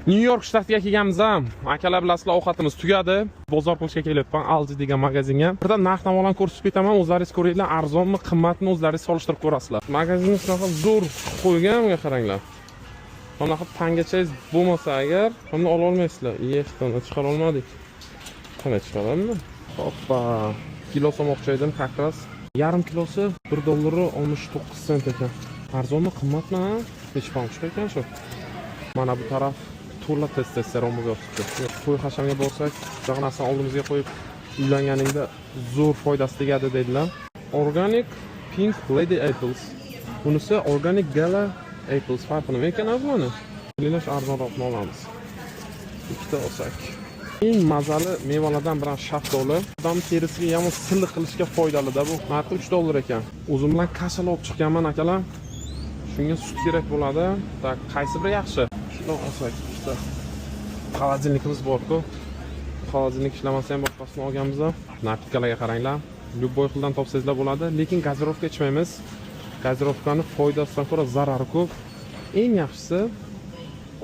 New York shtatiga kelganmiz ham. Akalar bilasizlar, ovqatimiz tugadi. Bozor qilishga kelyapman Aldi degan magazinga. Birdan narx-navolarni ko'rsatib ketaman, o'zlaringiz ko'ringlar, arzonmi, qimmatmi o'zlaringiz solishtirib ko'rasizlar. Magazinni shunaqa zo'r qo'ygan, bunga qaranglar. Bunaqa tangachangiz bo'lmasa agar, buni ola olmaysizlar. Yextani chiqara olmadik. Qancha chiqaradimi? Hoppa. Kilo so'moqchi edim, kakras. Yarim kilosi $1.69 ekan. Arzonmi, qimmatmi? Hech ham chiqar ekan shu. Mana bu taraf to'la testosteron bo'lib yotibdi. To'y hashamga borsak, bunaqa narsani oldimizga qo'yib, uylanganingda zo'r foydasi tegadi dedilar. Organic Pink Lady Apples. Bunisi Organic Gala Apples. Farqi nima ekan buni? O'ylash arzonroqni olamiz. Ikkita olsak. Eng mazali mevalardan biri shaftoli. Odam terisiga yomon silliq qilishga foydali-da bu. Narxi $3 ekan. O'zim bilan kasal olib chiqqanman akalar. Shunga sut kerak bo'ladi. Tak, qaysi biri yaxshi? Shuni olsak, ikkita. Xolodilnikimiz bor-ku. Xolodilnik ishlamasa ham boshqasini olganmiz. Narxlarga qaranglar. Любой xildan topsangizlar bo'ladi, lekin gazirovka ichmaymiz. Gazirovkani foydasidan ko'ra zarari ko'p. Eng yaxshisi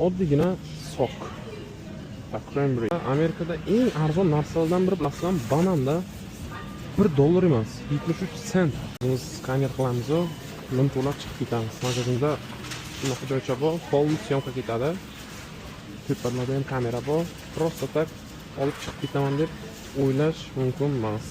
oddiygina sok. Cranberry. Amerikada eng arzon narsalardan biri bilasizmi? Bananda $1 emas, 73 sent. Biz skaner qilamiz, pulni to'lab chiqib ketamiz. Magazinda shunaqa joycha bor, polni syomka ketadi. Tepalarda ham kamera bor. Просто tak olib chiqib ketaman deb o'ylash mumkin emas.